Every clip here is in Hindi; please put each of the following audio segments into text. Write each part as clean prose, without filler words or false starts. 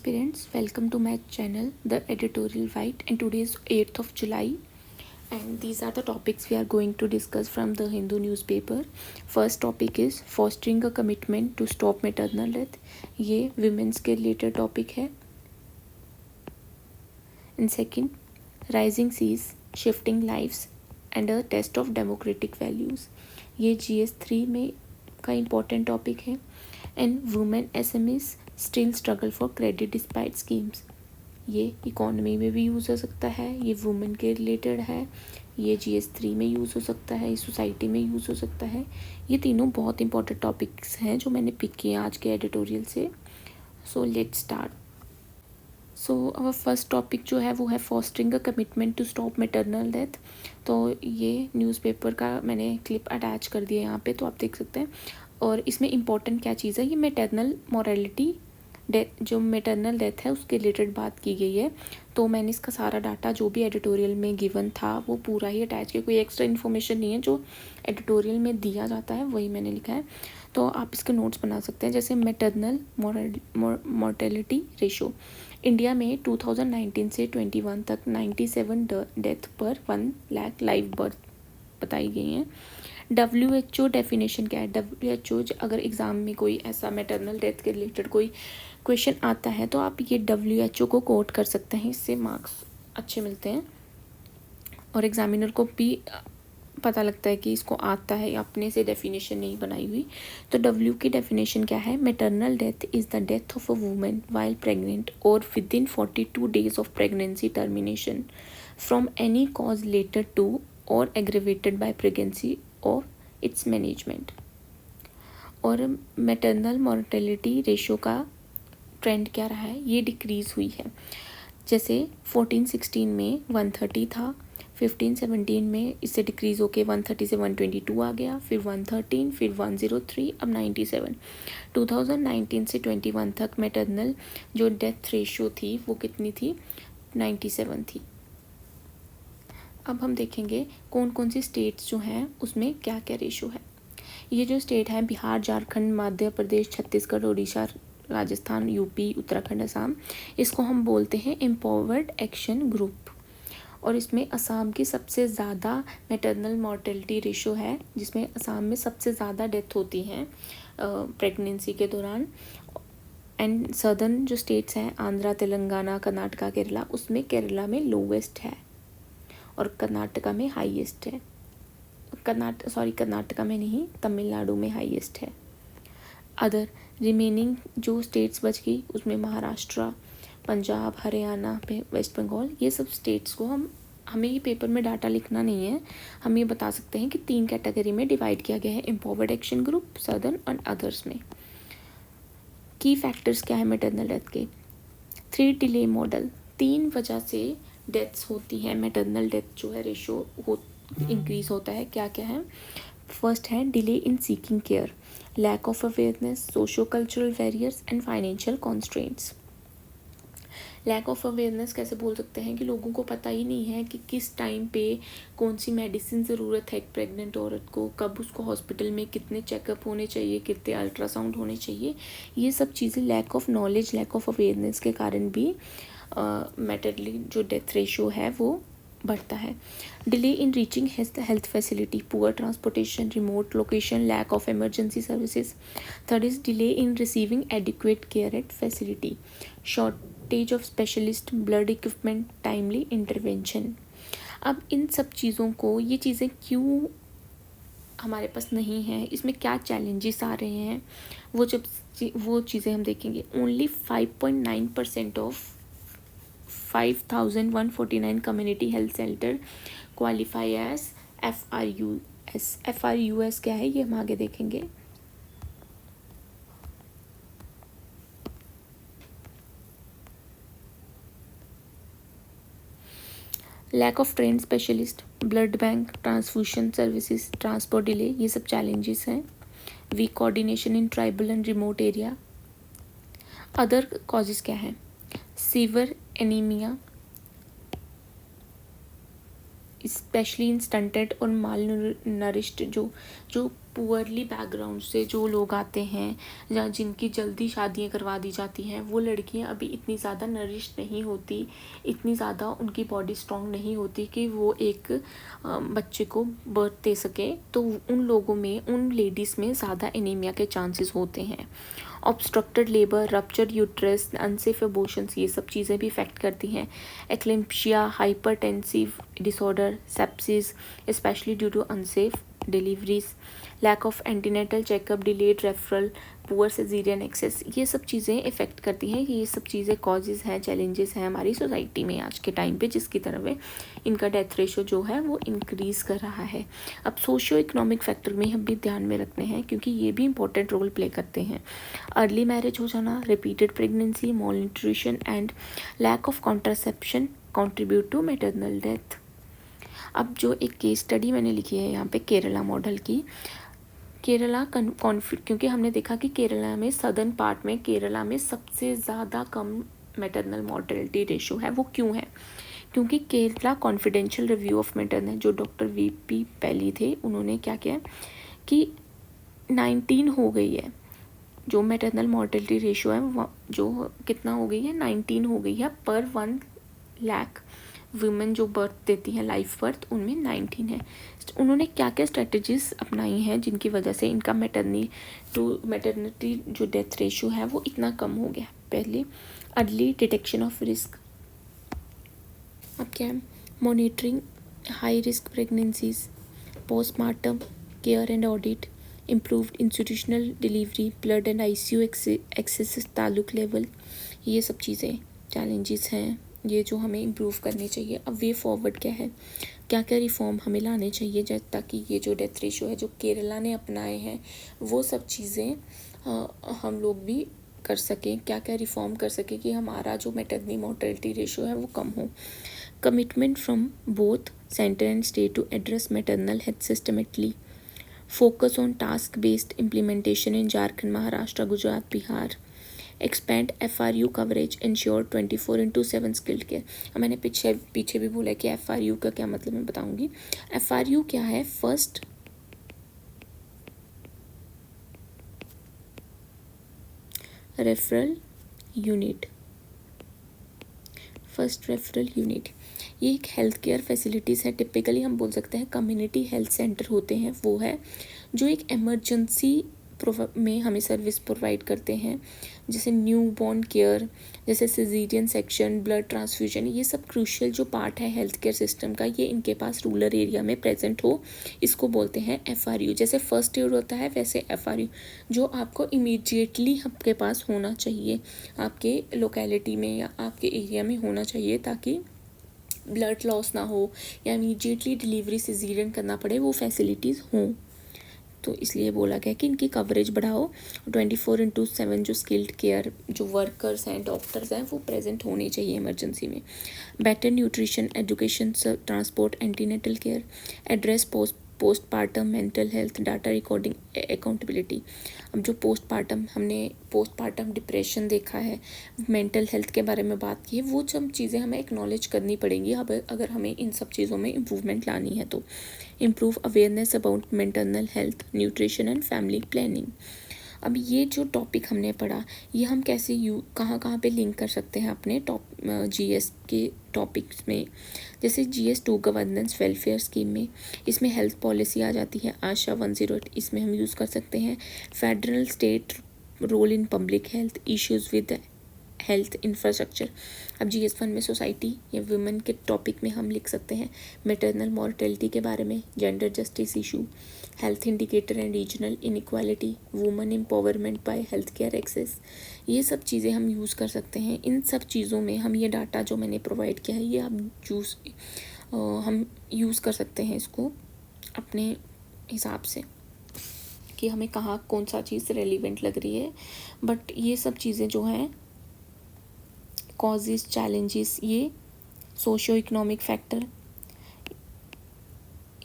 aspirants, welcome to my channel, The Editorial White, and today is 8th of July. And these are the topics we are going to discuss from the Hindu newspaper. First topic is fostering a commitment to stop maternal death. ये women's के related topic है. And second, rising seas, shifting lives, and a test of democratic values. ये GS3 में का important topic है. And women SMEs still struggle for credit despite schemes. ये इकोनॉमी में भी यूज़ हो सकता है, ये वुमेन के रिलेटेड है, ये GS3 में यूज़ हो सकता है, ये सोसाइटी में यूज़ हो सकता है. ये तीनों बहुत इंपॉर्टेंट टॉपिक्स हैं जो मैंने पिक किए आज के एडिटोरियल से. So let's start. So our first topic जो है वो है fostering a commitment to stop maternal death. तो ये न्यूज़पेपर का मैंने क्लिप अटैच कर दिया यहाँ पे, तो आप देख सकते हैं. और इसमें इम्पॉर्टेंट क्या चीज़ है, ये मैटरनल मॉर्टेलिटी डेथ, जो मैटरनल डेथ है उसके रिलेटेड बात की गई है. तो मैंने इसका सारा डाटा जो भी एडिटोरियल में गिवन था वो पूरा ही अटैच किया. कोई एक्स्ट्रा इन्फॉर्मेशन नहीं है, जो एडिटोरियल में दिया जाता है वही मैंने लिखा है. तो आप इसके नोट्स बना सकते हैं. जैसे मैटरनल मॉर्टेलिटी रेशो इंडिया में 2019 से 21 तक 97 डेथ पर 1 लाख लाइव बर्थ बताई गई हैं. WHO डेफिनेशन क्या है? WHO अगर एग्ज़ाम में कोई ऐसा मैटरनल डेथ के रिलेटेड कोई क्वेश्चन आता है तो आप ये WHO को कोट कर सकते हैं, इससे मार्क्स अच्छे मिलते हैं और एग्जामिनर को भी पता लगता है कि इसको आता है, अपने से डेफिनेशन नहीं बनाई हुई. तो W की डेफिनेशन क्या है? Maternal death is the death of a woman while pregnant or within 42 days of pregnancy termination from any cause related to or aggravated by pregnancy or its management. और मैटरनल मॉर्टेलिटी रेशो का ट्रेंड क्या रहा है? ये डिक्रीज़ हुई है. जैसे 14-16 में 130 था, 15-17 में इससे डिक्रीज़ होके 130 से 122 आ गया, फिर 113, फिर 103, अब 97. 2019 से 21 तक मैटरनल जो डेथ रेशो थी वो कितनी थी? 97 थी. अब हम देखेंगे कौन कौन सी स्टेट्स जो हैं उसमें क्या क्या रेशो है. ये जो स्टेट है बिहार, झारखंड, मध्य प्रदेश, छत्तीसगढ़, उड़ीसा, राजस्थान, यूपी, उत्तराखंड, असम, इसको हम बोलते हैं एम्पावर्ड एक्शन ग्रुप. और इसमें असम की सबसे ज़्यादा मैटरनल मॉर्टेलिटी रेशो है, जिसमें असम में सबसे ज़्यादा डेथ होती हैं प्रेगनेंसी के दौरान. एंड सदर्न जो स्टेट्स हैं आंध्रा, तेलंगाना, कर्नाटका, केरला, उसमें केरला में लोवेस्ट है और कर्नाटका में हाईएस्ट है. कर्नाटका में नहीं, तमिलनाडु में हाईएस्ट है. अदर रिमेनिंग जो स्टेट्स बच गई उसमें महाराष्ट्र, पंजाब, हरियाणा, वेस्ट बंगाल, ये सब स्टेट्स को हमें ये पेपर में डाटा लिखना नहीं है, हम ये बता सकते हैं कि 3 कैटेगरी में डिवाइड किया गया है, एम्पावर्ड एक्शन ग्रुप, सदर्न और अदर्स में. की फैक्टर्स क्या है मैटरनल डेथ के? 3 डिले मॉडल. 3 वजह से डेथ्स होती हैं, मैटरनल डेथ जो है रेशो इंक्रीज होता है. क्या क्या है? फर्स्ट है delay in seeking care, lack of awareness, socio cultural barriers and financial constraints. Lack of awareness कैसे बोल सकते हैं कि लोगों को पता ही नहीं है कि किस टाइम पे कौन सी मेडिसिन ज़रूरत है एक प्रेग्नेंट औरत को, कब उसको हॉस्पिटल में कितने चेकअप होने चाहिए, कितने अल्ट्रासाउंड होने चाहिए. ये सब चीज़ें lack of knowledge, lack of awareness के कारण भी मैटरनली जो डेथ रेशो है वो बढ़ता है. Delay in reaching health facility, poor transportation, remote location, lack of emergency services. Third is delay in receiving adequate care at facility, shortage of specialist, blood equipment, timely intervention. अब इन सब चीज़ों को, ये चीज़ें क्यों हमारे पास नहीं हैं, इसमें क्या चैलेंजेस आ रहे हैं, वो चीज़ें हम देखेंगे. Only 5.9% of 5,149 community health centre qualify as FRUS. FRUS क्या है ये हम आगे देखेंगे. Lack of train specialist, blood bank, transfusion services, transport delay, ये सब चैलेंजेस हैं. Weak coordination in tribal and remote area. Other causes क्या हैं? Severe anaemia, specially in stunted और माल नरिश्ड जो जो पुअरली बैकग्राउंड से जो लोग आते हैं या जिनकी जल्दी शादियां करवा दी जाती हैं, वो लड़कियां अभी इतनी ज़्यादा नरिश्ड नहीं होती, इतनी ज़्यादा उनकी बॉडी स्ट्रॉन्ग नहीं होती कि वो एक बच्चे को बर्थ दे सके। तो उन लोगों में, उन लेडीज़ में ज़्यादा एनीमिया के चांसेस होते हैं। Obstructed labour, rupture uterus, unsafe abortions, ये सब चीज़ें भी इफ़ेक्ट करती हैं। Eclampsia, hypertensive disorder, sepsis specially due to unsafe deliveries, lack of antenatal checkup, delayed referral, poor caesarean access, ये सब चीज़ें इफ़ेक्ट करती हैं। ये सब चीज़ें कॉजेज़ हैं, चैलेंजेस हैं हमारी सोसाइटी में आज के टाइम पे, जिसकी तरफ इनका डेथ रेशो जो है वो इंक्रीज़ कर रहा है। अब सोशियो इकोनॉमिक फैक्टर में हम भी ध्यान में रखने हैं, क्योंकि ये भी इंपॉर्टेंट रोल प्ले करते हैं। अर्ली मैरिज हो जाना, repeated pregnancy, malnutrition and lack of contraception contribute to maternal death. अब जो एक केस स्टडी मैंने लिखी है यहाँ पे केरला मॉडल की, केरला क्योंकि हमने देखा कि केरला में, सदर्न पार्ट में केरला में सबसे ज़्यादा कम मैटरनल मॉर्टेलिटी रेशो है। वो क्यों है? क्योंकि Kerala confidential review of maternal, जो डॉक्टर वीपी पैली थे, उन्होंने क्या किया कि 19 हो गई है जो मैटरनल मॉर्टेलिटी रेशो है, वो जो कितना हो गई है, 19 हो गई है पर 1 लाख वुमेन जो बर्थ देती हैं, लाइफ बर्थ, उनमें 19 है। उन्होंने क्या क्या स्ट्रेटजीज अपनाई हैं जिनकी वजह से इनका मैटरनिटी जो डेथ रेशो है वो इतना कम हो गया। पहले अर्ली डिटेक्शन ऑफ रिस्क। अब क्या है? Monitoring high risk pregnancies, postmortem care and audit, improved institutional delivery, blood and ICU access taluk level, ये सब चीज़ें चैलेंजेस हैं ये जो हमें इम्प्रूव करनी चाहिए। अब वे फॉरवर्ड क्या है, क्या क्या रिफॉर्म हमें लाने चाहिए ताकि ये जो डेथ रेशो है जो केरला ने अपनाए हैं वो सब चीज़ें हम लोग भी कर सकें, क्या क्या रिफॉर्म कर सकें कि हमारा जो मैटरनिटी मॉर्टेलिटी रेशो है वो कम हो। Commitment from both centre and state to address maternal health systematically, focus on task based implementation in Jharkhand, Maharashtra, Gujarat, Bihar, expand FRU coverage, ensure 24/7 skilled care. अब मैंने पीछे भी बोला कि FRU का क्या मतलब मैं बताऊंगी। FRU क्या है? First referral unit. First referral unit ये एक हेल्थ केयर फैसिलिटीज़ है, टिपिकली हम बोल सकते हैं कम्युनिटी हेल्थ सेंटर होते हैं, वो है जो एक इमरजेंसी में हमें सर्विस प्रोवाइड करते हैं, जैसे न्यू बॉर्न केयर, जैसे सिजेरियन सेक्शन, ब्लड ट्रांसफ्यूजन, ये सब क्रूशियल जो पार्ट है हेल्थ केयर सिस्टम का, ये इनके पास रूरल एरिया में प्रेजेंट हो, इसको बोलते हैं FRU। जैसे फर्स्ट एड होता है वैसे FRU जो आपको इमीडिएटली आपके पास होना चाहिए, आपके लोकेलिटी में या आपके एरिया में होना चाहिए, ताकि ब्लड लॉस ना हो या इमीडिएटली डिलीवरी सिजेरियन करना पड़े, वो फैसिलिटीज़ हों। तो इसलिए बोला गया कि इनकी कवरेज बढ़ाओ, 24/7 जो स्किल्ड केयर जो वर्कर्स हैं, डॉक्टर्स हैं, वो प्रेजेंट होने चाहिए इमरजेंसी में। Better nutrition, education, transport, antenatal care, address postpartum mental health, data recording, accountability. अब जो हमने पोस्टपार्टम डिप्रेशन देखा है, मेंटल हेल्थ के बारे में बात की है, वो सब चीज़ें हमें एक्नॉलेज करनी पड़ेंगी अगर हमें इन सब चीज़ों में इम्प्रूवमेंट लानी है तो। Improve awareness about mental health, nutrition and family planning. अब ये जो टॉपिक हमने पढ़ा, ये हम कैसे कहाँ पे लिंक कर सकते हैं अपने GS के टॉपिक्स में। जैसे GS2 गवर्नेंस वेलफेयर स्कीम में, इसमें हेल्थ पॉलिसी आ जाती है, आशा 108, इसमें हम यूज़ कर सकते हैं। Federal state role in public health issues with health infrastructure. अब GS1 में सोसाइटी या वुमेन के टॉपिक में हम लिख सकते हैं मैटरनल मॉर्टेलिटी के बारे में, gender justice issue, health indicator and regional inequality, women empowerment by health care access, ये सब चीज़ें हम यूज़ कर सकते हैं। इन सब चीज़ों में हम ये डाटा जो मैंने प्रोवाइड किया है, ये हम यूज़ कर सकते हैं इसको अपने हिसाब से कि हमें कहाँ कौन सा चीज़ रेलिवेंट लग रही है। बट ये सब चीज़ें जो हैं कॉजेस, चैलेंजेस, ये सोशियो इकोनॉमिक फैक्टर,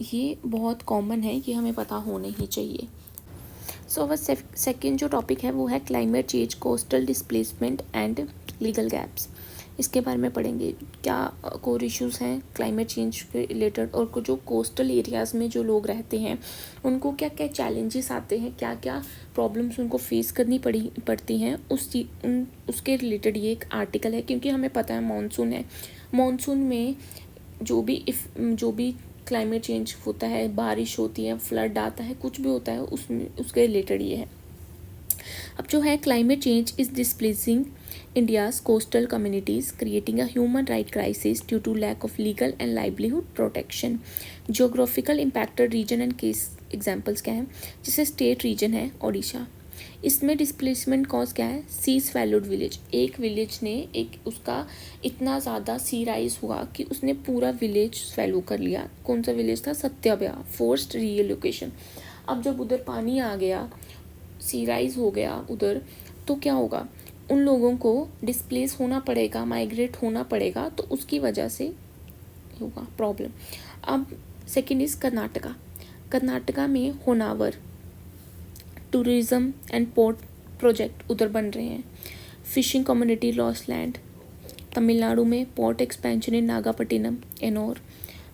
ये बहुत कॉमन है, कि हमें पता होने ही चाहिए। सो अब सेकेंड जो टॉपिक है वो है climate change, coastal displacement and legal gaps. इसके बारे में पढ़ेंगे क्या कोर इश्यूज़ हैं क्लाइमेट चेंज के रिलेटेड, और जो कोस्टल एरियाज़ में जो लोग रहते हैं उनको क्या क्या चैलेंजेस आते हैं, क्या क्या प्रॉब्लम्स उनको फेस करनी पड़ती हैं, उसके रिलेटेड ये एक आर्टिकल है। क्योंकि हमें पता है मानसून है, मानसून में जो भी क्लाइमेट चेंज होता है, बारिश होती है, फ्लड आता है, कुछ भी होता है, उसके रिलेटेड ये है। अब जो है climate change is displacing India's coastal communities, creating a human right crisis due to lack of legal and livelihood protection. Geographical impacted region and case examples क्या हैं, जैसे स्टेट रीजन है ओडिशा, इसमें डिस्प्लेसमेंट कॉज क्या है, सी स्वैलोड विलेज, एक विलेज ने उसका इतना ज़्यादा सी राइज हुआ कि उसने पूरा विलेज स्वैलो कर लिया। कौन सा विलेज था, सत्याव्या, फोर्स्ड रीलोकेशन। अब जब उधर पानी आ गया, सी राइज हो गया उधर, तो क्या होगा, उन लोगों को डिस्प्लेस होना पड़ेगा, माइग्रेट होना पड़ेगा, तो उसकी वजह से होगा प्रॉब्लम। अब सेकेंड इज़ कर्नाटका, कर्नाटका में Honavar tourism and port project उधर बन रहे हैं। Fishing community lost land, Tamil Nadu में port expansion in Nagapattinam Ennore,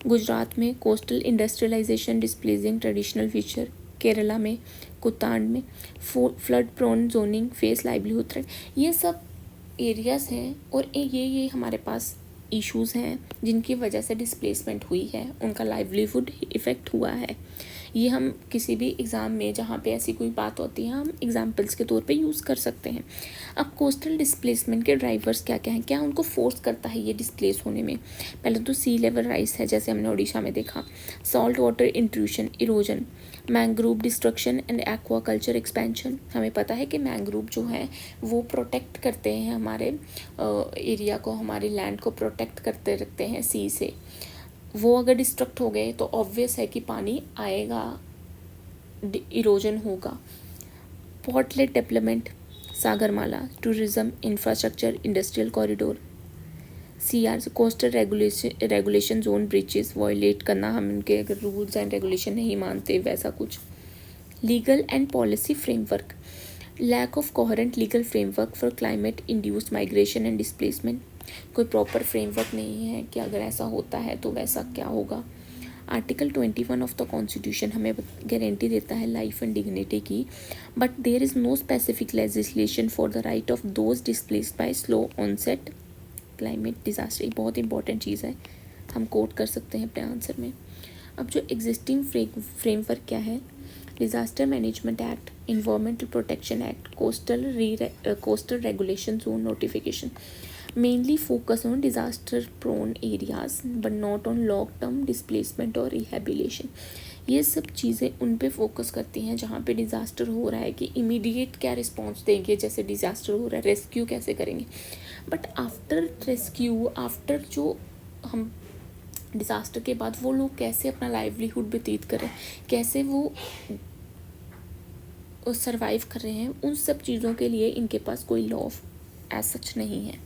Gujarat में coastal industrialisation displacing traditional feature, Kerala में कुतांड में flood prone zoning face livelihood threat. ये सब एरियाज़ हैं और ये हमारे पास इश्यूज़ हैं जिनकी वजह से डिस्प्लेसमेंट हुई है, उनका लाइवलीहुड इफ़ेक्ट हुआ है। ये हम किसी भी एग्ज़ाम में जहाँ पे ऐसी कोई बात होती है हम एग्जाम्पल्स के तौर पे यूज़ कर सकते हैं। अब कोस्टल डिस्प्लेसमेंट के ड्राइवर्स क्या क्या हैं, क्या उनको फोर्स करता है ये डिस्प्लेस होने में। पहले तो सी लेवल राइज है, जैसे हमने उड़ीसा में देखा, salt water intrusion, erosion, mangrove destruction and aquaculture expansion. हमें पता है कि मैंग्रोव जो है वो प्रोटेक्ट करते हैं हमारे एरिया को, हमारे लैंड को प्रोटेक्ट करते रखते हैं सी से। वो अगर डिस्ट्रक्ट हो गए तो ऑब्वियस है कि पानी आएगा, इरोजन होगा। Port led development, Sagarmala, tourism, infrastructure, industrial corridor, CR coastal regulation zone breaches, violate करना, हम उनके अगर रूल्स एंड रेगुलेशन नहीं मानते, वैसा कुछ। Legal and policy framework, lack of coherent legal framework for climate induced migration and displacement. कोई प्रॉपर फ्रेमवर्क नहीं है कि अगर ऐसा होता है तो वैसा क्या होगा। आर्टिकल 21 ऑफ द कॉन्स्टिट्यूशन हमें गारंटी देता है लाइफ एंड डिग्निटी की, but there is no specific legislation for the right of those displaced by slow onset climate disaster. बहुत इंपॉर्टेंट चीज़ है, हम कोट कर सकते हैं अपने आंसर में। अब जो एग्जिस्टिंग फ्रेमवर्क क्या है, disaster management act, environmental protection act, coastal regulation zone notification, mainly focus on disaster prone areas but not on long term displacement और रिहेबिलिटेशन। ये सब चीज़ें उन पे फोकस करती हैं जहाँ पे डिज़ास्टर हो रहा है कि इमीडिएट क्या रिस्पॉन्स देंगे, जैसे डिज़ास्टर हो रहा है रेस्क्यू कैसे करेंगे, बट आफ्टर रेस्क्यू, आफ्टर जो हम डिज़ास्टर के बाद वो लोग कैसे अपना लाइवलीहुड व्यतीत करें, कैसे वो सरवाइव कर रहे हैं, उन सब चीज़ों के लिए इनके पास कोई लॉ एज सच नहीं है।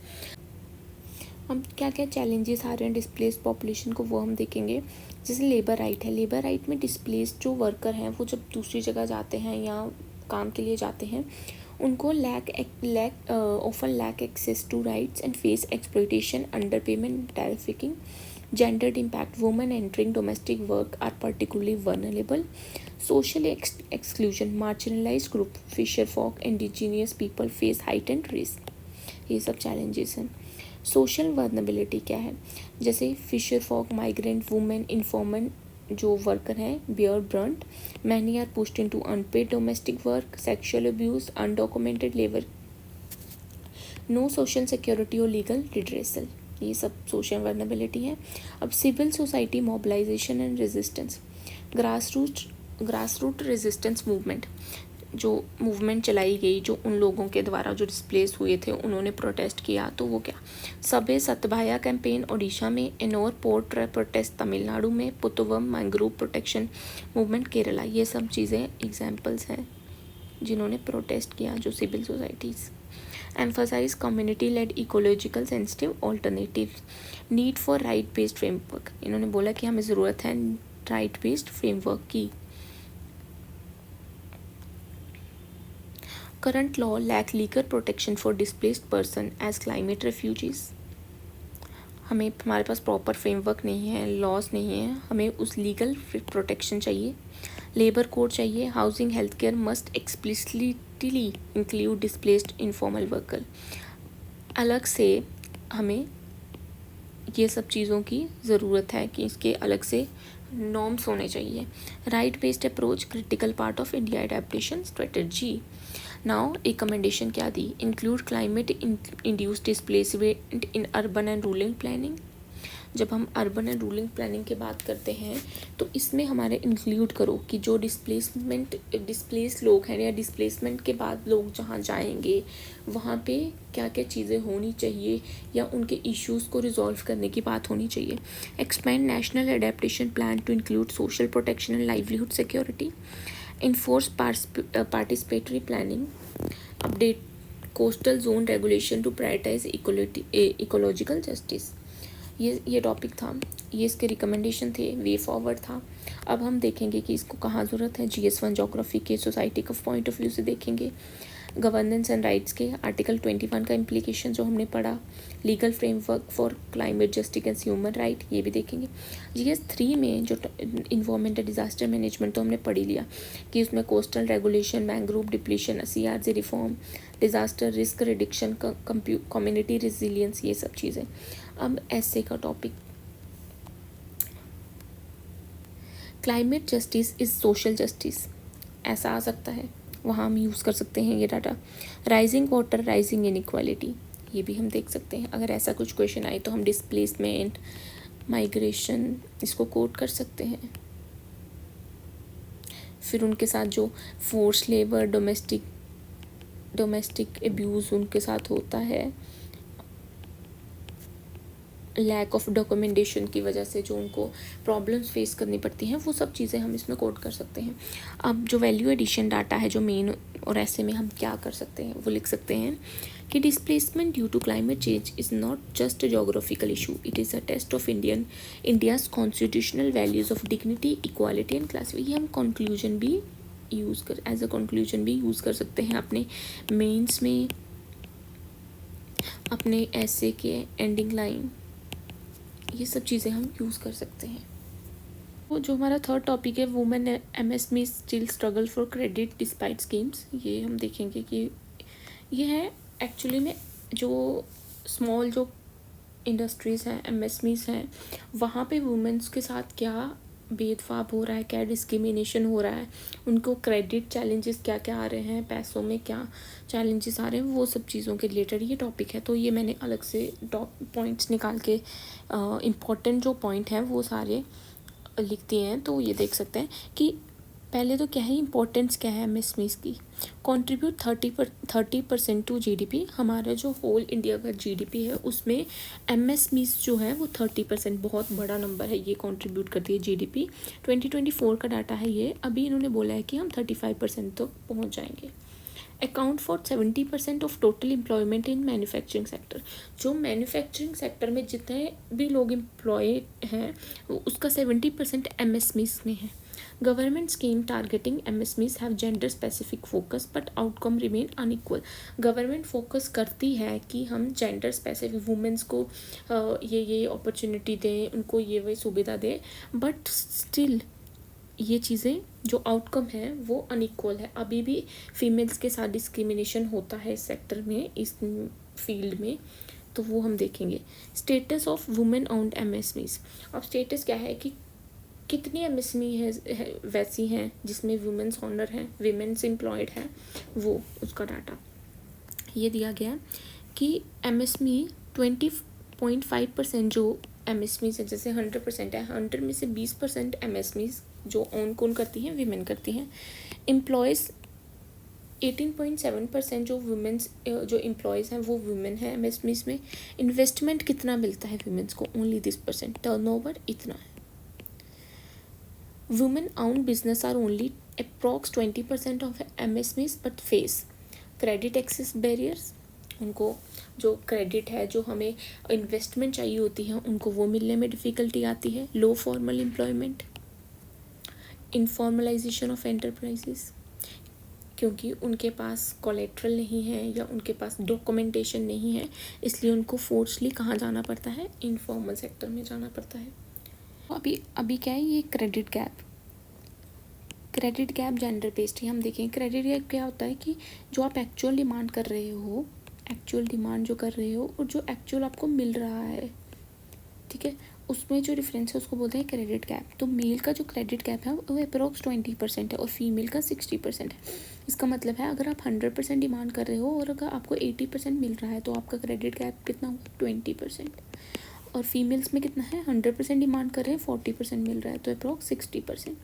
हम क्या क्या चैलेंजेस आ रहे हैं डिस्प्लेस पॉपुलेशन को, वो हम देखेंगे। जैसे लेबर राइट है, लेबर राइट में डिस्प्लेस जो वर्कर हैं वो जब दूसरी जगह जाते हैं या काम के लिए जाते हैं, उनको often lack access to rights and face exploitation, under payment, trafficking, gendered impact, women entering domestic work are particularly vulnerable, social exclusion, marginalized group, fisher folk, indigenous people face heightened risk। ये सब challenges हैं। सोशल वर्नेबिलिटी क्या है, जैसे fisher folk, migrant women, informant जो वर्कर हैं, bear brunt, many are pushed into unpaid domestic work, sexual abuse, undocumented labour, no social security और लीगल रिड्रेसल। ये सब सोशल वर्नेबिलिटी है। अब civil society mobilisation and resistance, grass root resistance movement, जो मूवमेंट चलाई गई जो उन लोगों के द्वारा जो डिस्प्लेस हुए थे उन्होंने प्रोटेस्ट किया, तो वो क्या, सबे सतभाया कैंपेन ओडिशा में, एनोर पोर्ट प्रोटेस्ट तमिलनाडु में, पुतुवम मैंग्रोव प्रोटेक्शन मूवमेंट केरला। ये सब चीज़ें एग्जाम्पल्स हैं जिन्होंने प्रोटेस्ट किया, जो civil societies. Emphasise community led ecological sensitive alternative, need for right based framework, इन्होंने बोला कि हमें ज़रूरत है राइट बेस्ड फ्रेमवर्क की। Current law lack legal protection for displaced person as climate refugees, हमें हमारे पास प्रॉपर फ्रेमवर्क नहीं है, लॉज नहीं है, हमें उस लीगल प्रोटेक्शन चाहिए। लेबर कोड चाहिए। Housing health care must explicitly include displaced informal worker. अलग से हमें ये सब चीज़ों की ज़रूरत है कि इसके अलग से नॉर्म्स होने चाहिए। Right based approach critical part of India adaptation strategy. Now recommendation क्या दी? Include climate induced displacement in urban and rural planning. जब हम अर्बन एंड रूरल प्लानिंग की बात करते हैं तो इसमें हमारे इंक्लूड करो कि जो डिस्प्लेस लोग हैं या डिस्प्लेसमेंट के बाद लोग जहाँ जाएंगे वहाँ पे क्या क्या चीज़ें होनी चाहिए या उनके इश्यूज़ को रिजॉल्व करने की बात होनी चाहिए। Expand national adaptation plan to include social protection and livelihood security. Enforce participatory planning. Update coastal zone regulation to prioritise ecological justice. ये टॉपिक था, ये इसके रिकमेंडेशन थे, वे फॉरवर्ड था। अब हम देखेंगे कि इसको कहाँ ज़रूरत है। GS1 ज्योग्राफी के सोसाइटी का पॉइंट ऑफ व्यू से देखेंगे। गवर्नेंस एंड राइट्स के आर्टिकल 21 का इम्प्लीकेशन जो हमने पढ़ा। Legal framework for climate justice and human right, ये भी देखेंगे। GS3 में जो इन्वायरमेंट डिजास्टर मैनेजमेंट तो हमने पढ़ ही लिया कि उसमें coastal regulation, mangrove depletion, CRZ reform, disaster risk reduction, community resilience, ये सब चीज़ें। अब ऐसे का topic, climate justice is social justice, ऐसा आ सकता है, वहाँ हम यूज़ कर सकते हैं ये data. Rising water, rising inequality, ये भी हम देख सकते हैं। अगर ऐसा कुछ क्वेश्चन आए तो हम डिस्प्लेसमेंट, माइग्रेशन, इसको कोट कर सकते हैं। फिर उनके साथ जो फोर्स लेबर, डोमेस्टिक एब्यूज़ उनके साथ होता है, लैक ऑफ डॉक्यूमेंटेशन की वजह से जो उनको प्रॉब्लम्स फेस करनी पड़ती हैं, वो सब चीज़ें हम इसमें कोट कर सकते हैं। अब जो वैल्यू एडिशन डाटा है जो मेन, और ऐसे में हम क्या कर सकते हैं वो लिख सकते हैं कि displacement due to climate change is not just a geographical issue, it is a test of India's constitutional values of dignity, equality and class. ये हम कंक्लूजन भी एज अ कंक्लूजन भी यूज़ कर सकते हैं अपने मेंस में, अपने ऐसे के एंडिंग लाइन, ये सब चीज़ें हम यूज़ कर सकते हैं। तो जो हमारा थर्ड टॉपिक है, women MSME still struggle for credit despite schemes, ये हम देखेंगे कि ये है एक्चुअली में जो स्मॉल जो इंडस्ट्रीज़ हैं, MSMEs हैं, वहाँ पे वुमेन्स के साथ क्या भेदभाव हो रहा है, क्या डिस्क्रिमिनेशन हो रहा है, उनको क्रेडिट चैलेंजेस क्या क्या आ रहे हैं, पैसों में क्या चैलेंजेस आ रहे हैं, वो सब चीज़ों के रिलेटेड ये टॉपिक है। तो ये मैंने अलग से पॉइंट्स निकाल के इम्पॉर्टेंट जो पॉइंट हैं वो सारे लिख दिए हैं। तो ये देख सकते हैं कि पहले तो क्या है, इम्पोर्टेंस क्या है MSMEs की। Contribute 30% to GDP। हमारा जो होल इंडिया का GDP है उसमें MSMEs जो है वो 30%, बहुत बड़ा नंबर है, ये कंट्रीब्यूट करती है GDP। 2024 का डाटा है ये, अभी इन्होंने बोला है कि हम 35% तक पहुँच जाएंगे। Account for 70% of total employment in manufacturing sector. जो मैन्युफैक्चरिंग सेक्टर में जितने भी लोग एम्प्लॉय हैं उसका 70% MSMEs में है। Government scheme targeting MSMEs have gender specific focus but outcome remain unequal. Government focus करती है कि हम जेंडर स्पेसिफिक वुमेंस को ये अपॉर्चुनिटी दें, उनको ये वही सुविधा दें, बट स्टिल ये चीज़ें जो आउटकम है वो अनइक्वल है। अभी भी फीमेल्स के साथ डिस्क्रिमिनेशन होता है इस सेक्टर में, इस फील्ड में, तो वो हम देखेंगे। Status of women owned MSMEs। अब स्टेटस क्या है कि कितनी MSME है वैसी हैं जिसमें वुमेन्स ऑनर हैं, वुमेन्स एम्प्लॉयड हैं, वो उसका डाटा ये दिया गया कि MSME 20.5% जो MSMEs है, जैसे 100% है, 100 में से 20% MSMEs जो ऑन कौन करती हैं, विमेन करती हैं। एम्प्लॉयज़ 18.7% जो वुमेन्स जो एम्प्लॉयज़ हैं वो वुमेन हैं MSMEs में। इन्वेस्टमेंट कितना मिलता है वुमेन्स को, ओनली दिस परसेंट। टर्नओवर इतना है। Women own business are only approx 20% of MSMEs but face credit access barriers. उनको जो क्रेडिट है, जो हमें इन्वेस्टमेंट चाहिए होती है, उनको वो मिलने में डिफ़िकल्टी आती है। Low formal employment, informalisation of enterprises, क्योंकि उनके पास कोलेट्रल नहीं है या उनके पास डॉक्यूमेंटेशन नहीं है, इसलिए उनको फोर्सली कहाँ जाना पड़ता है, इनफॉर्मल सेक्टर में जाना पड़ता है। अभी अभी क्या है, ये क्रेडिट गैप जेंडर बेस्ड है। हम देखें क्रेडिट गैप क्या होता है कि जो आप एक्चुअल डिमांड कर रहे हो, एक्चुअल डिमांड जो कर रहे हो और जो एक्चुअल आपको मिल रहा है, ठीक है, उसमें जो डिफरेंस है उसको बोलते हैं क्रेडिट गैप। तो मेल का जो क्रेडिट गैप है वो अप्रोक्स 20% है और फीमेल का 60% है। इसका मतलब है अगर आप 100% डिमांड कर रहे हो और अगर आपको 80% मिल रहा है तो आपका क्रेडिट गैप कितना हुआ, 20%। और फीमेल्स में कितना है, 100% डिमांड कर रहे हैं, 40% मिल रहा है, तो अप्रोक्स 60%।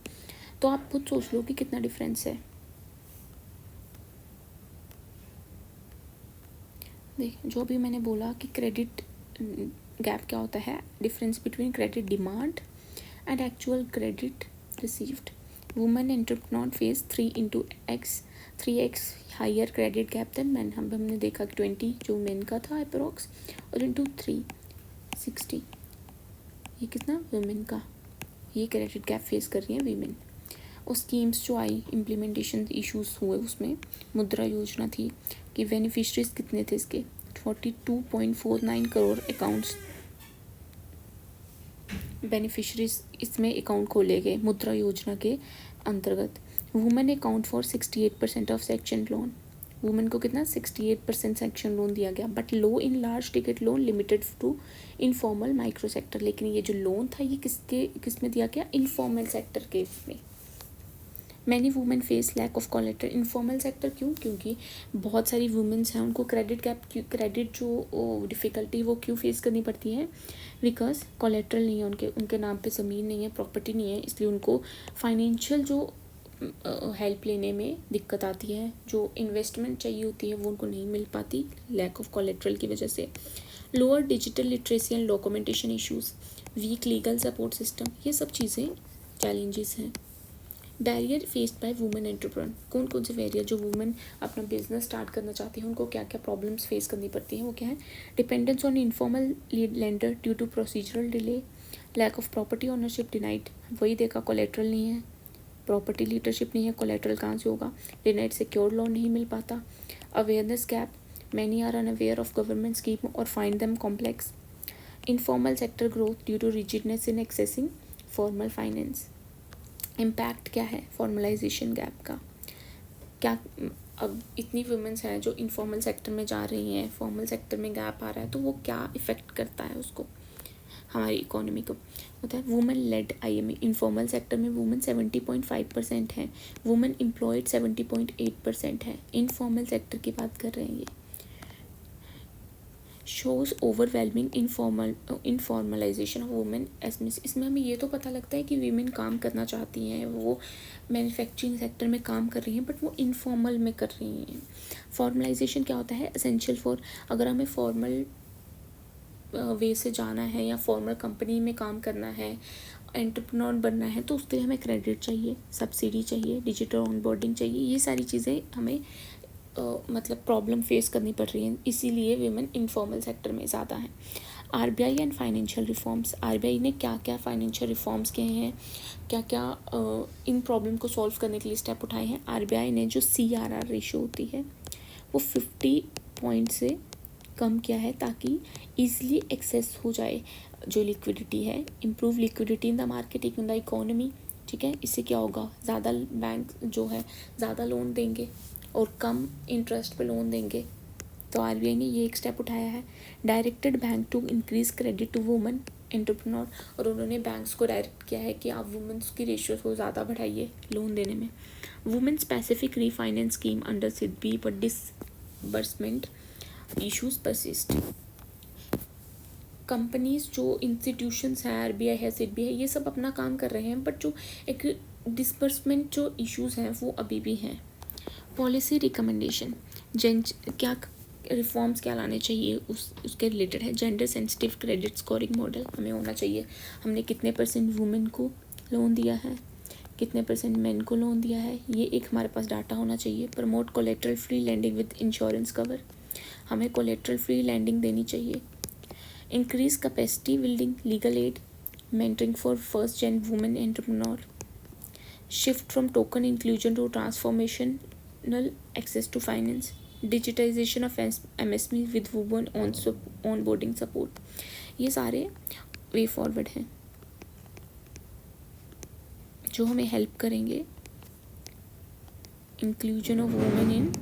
तो आप खुद सोच लो कि कितना डिफरेंस है। देख, जो भी मैंने बोला कि क्रेडिट गैप क्या होता है, difference between credit demand and actual credit received. Women entrepreneur face 3x higher credit gap than man. हमने देखा 20 जो मेन का था अप्रोक्स और इंटू 3 60, ये कितना वुमेन का, ये क्रेडिट गैप फेस कर रही हैं वीमेन। और स्कीम्स जो आई, इम्प्लीमेंटेशन इश्यूज हुए उसमें, मुद्रा योजना थी कि बेनिफिशरीज कितने थे इसके, 42.49 करोड़ अकाउंट्स बेनिफिशरीज इसमें अकाउंट खोले गए मुद्रा योजना के अंतर्गत। Women account for 68% of section loan. Women को कितना, 68% सेक्शन लोन दिया गया, but low in large ticket loan limited to informal micro sector. लेकिन ये जो लोन था ये किस में दिया गया, इनफॉर्मल सेक्टर के में। Many women face lack of collateral. Informal sector क्यों, क्योंकि बहुत सारी वुमेन्स हैं उनको क्रेडिट जो डिफ़िकल्टी वो क्यों फेस करनी पड़ती है, बिकॉज कोलेटरल नहीं है, उनके नाम पे ज़मीन नहीं है, प्रॉपर्टी नहीं है, इसलिए उनको फाइनेंशियल जो हेल्प लेने में दिक्कत आती है, जो इन्वेस्टमेंट चाहिए होती है वो उनको नहीं मिल पाती लैक ऑफ कोलेटरल की वजह से। Lower digital literacy and documentation issues, weak legal support system, ये सब चीज़ें चैलेंजेस हैं। Barrier faced by women entrepreneur, कौन कौन से बैरियर जो वुमेन अपना बिजनेस स्टार्ट करना चाहती हैं उनको क्या क्या प्रॉब्लम्स फेस करनी पड़ती हैं, वो क्या है, dependence on informal lender due to procedural delay, lack of property ownership denied, वही देखा कोलेट्रल नहीं है, प्रॉपर्टी लीडरशिप नहीं है, कोलेट्रल कहाँ से होगा, डिनाइड सिक्योर्ड लोन नहीं मिल पाता, awareness gap, many are unaware of government scheme और find them complex, informal sector growth due to rigidness in accessing formal finance. Impact क्या है फॉर्मलाइजेशन गैप का, क्या अब इतनी वुमेन्स हैं जो इनफॉर्मल सेक्टर में जा रही हैं, फॉर्मल सेक्टर में गैप आ रहा है, तो वो क्या इफ़ेक्ट करता है उसको, हमारी इकोनॉमी को। होता है women lead IME, informal sector में वुमेन 70.5% हैं, वुमेन एम्प्लॉयड 70.8% है, इनफॉर्मल सेक्टर की बात कर रहे हैं ये। Shows overwhelming informalisation of women SME. इसमें हमें ये तो पता लगता है कि वीमेन काम करना चाहती हैं, वो मैन्युफैक्चरिंग सेक्टर में काम कर रही हैं, बट वो इनफॉर्मल में कर रही हैं। फॉर्मलाइजेशन क्या होता है, एसेंशियल फॉर, अगर हमें फॉर्मल वे से जाना है या फॉर्मल कंपनी में काम करना है, एंटरप्रेन्योर बनना है, तो उसके लिए हमें क्रेडिट चाहिए, सब्सिडी चाहिए, डिजिटल ऑनबोर्डिंग चाहिए, ये सारी चीज़ें हमें मतलब प्रॉब्लम फेस करनी पड़ रही है, इसीलिए वीमेन इनफॉर्मल सेक्टर में ज़्यादा हैं। RBI and financial reforms, RBI ने क्या क्या फाइनेंशियल रिफॉर्म्स किए हैं, क्या क्या इन प्रॉब्लम को सॉल्व करने के लिए स्टेप उठाए हैं। आरबीआई ने जो CRR रेशो होती है वो 50 पॉइंट से कम किया है ताकि ईजिली एक्सेस हो जाए जो लिक्विडिटी है, improve liquidity in the market in the economy, ठीक है। इससे क्या होगा, ज़्यादा बैंक जो है ज़्यादा लोन देंगे और कम इंटरेस्ट पे लोन देंगे, तो आरबीआई ने ये एक स्टेप उठाया है। Directed bank to increase credit to women entrepreneur, और उन्होंने बैंक्स को डायरेक्ट किया है कि आप वुमेन्स की रेशियो को ज़्यादा बढ़ाइए लोन देने में। Women specific refinance scheme under SIDBI but disbursement issues persist. Companies जो इंस्टीट्यूशंस हैं, आरबीआई है, सिडबी है, ये सब अपना काम कर रहे हैं, बट जो एक डिसबर्समेंट जो इश्यूज़ हैं वो अभी भी हैं। पॉलिसी रिकमेंडेशन, क्या रिफॉर्म्स क्या लाने चाहिए उसके रिलेटेड है। Gender sensitive credit scoring model हमें होना चाहिए, हमने कितने % वुमेन को लोन दिया है, कितने % मेन को लोन दिया है, ये एक हमारे पास डाटा होना चाहिए। Promote collateral free lending with insurance cover, हमें कोलेट्रल फ्री लैंडिंग देनी चाहिए। Increase capacity building, legal aid, mentoring for first gen women entrepreneur, shift from token inclusion to transformation equitable access to finance, digitization of MSME with women onboarding support. ये सारे वे फॉरवर्ड हैं जो हमें हेल्प करेंगे inclusion of women in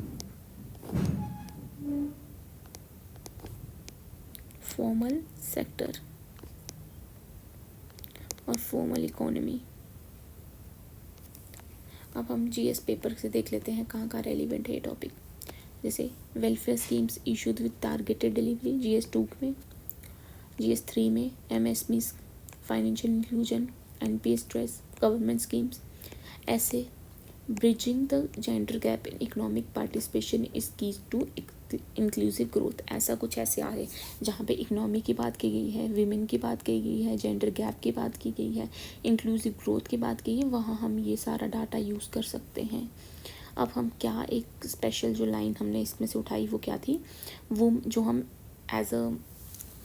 formal sector और फॉर्मल इकोनॉमी। अब हम जीएस पेपर से देख लेते हैं कहाँ रेलिवेंट है ये टॉपिक। जैसे welfare schemes issued with targeted delivery GS 2 में, जीएस 3 में MSME financial inclusion, NPS stress, government schemes. ऐसे bridging the gender gap in economic participation is key to inclusive growth. ऐसा कुछ ऐसे आ रहे जहाँ पे इकोनॉमी की बात की गई है, विमेन की बात की गई है, जेंडर गैप की बात की गई है, इंक्लूसिव ग्रोथ की बात की है, वहाँ हम ये सारा डाटा यूज़ कर सकते हैं। अब हम क्या एक स्पेशल जो लाइन हमने इसमें से उठाई वो क्या थी, वो जो हम एज अ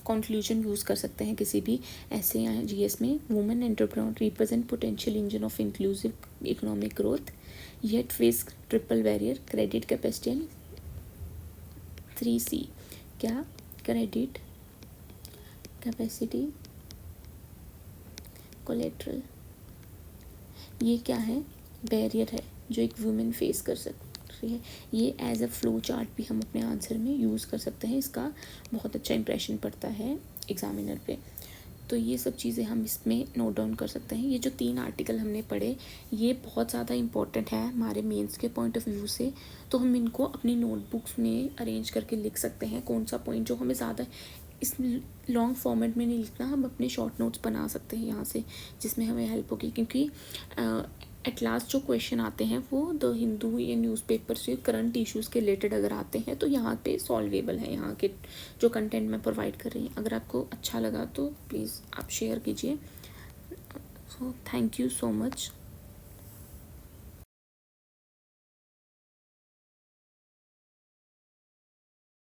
कंक्लूजन यूज़ कर सकते हैं किसी भी ऐसे जीएस में। Women entrepreneur represent potential engine of inclusive economic growth yet face triple barrier, credit capacity and 3C। क्या? Credit capacity, collateral. ये क्या है? बैरियर है जो एक वुमेन फेस कर सकती है। ये एज अ फ्लो चार्ट भी हम अपने आंसर में यूज़ कर सकते हैं। इसका बहुत अच्छा इंप्रेशन पड़ता है एग्जामिनर पे। तो ये सब चीज़ें हम इसमें नोट डाउन कर सकते हैं। ये जो 3 आर्टिकल हमने पढ़े ये बहुत ज़्यादा इंपॉर्टेंट है हमारे मेंस के पॉइंट ऑफ व्यू से। तो हम इनको अपनी नोटबुक्स में अरेंज करके लिख सकते हैं। कौन सा पॉइंट जो हमें ज़्यादा इस लॉन्ग फॉर्मेट में नहीं लिखना, हम अपने शॉर्ट नोट्स बना सकते हैं यहाँ से, जिसमें हमें हेल्प होगी। क्योंकि एट लास्ट जो क्वेश्चन आते हैं वो द हिंदू या न्यूज़पेपर से करंट इश्यूज़ के रिलेटेड अगर आते हैं तो यहाँ पे सॉल्वेबल है यहाँ के जो कंटेंट मैं प्रोवाइड कर रही हूँ। अगर आपको अच्छा लगा तो प्लीज़ आप शेयर कीजिए। So thank you so much.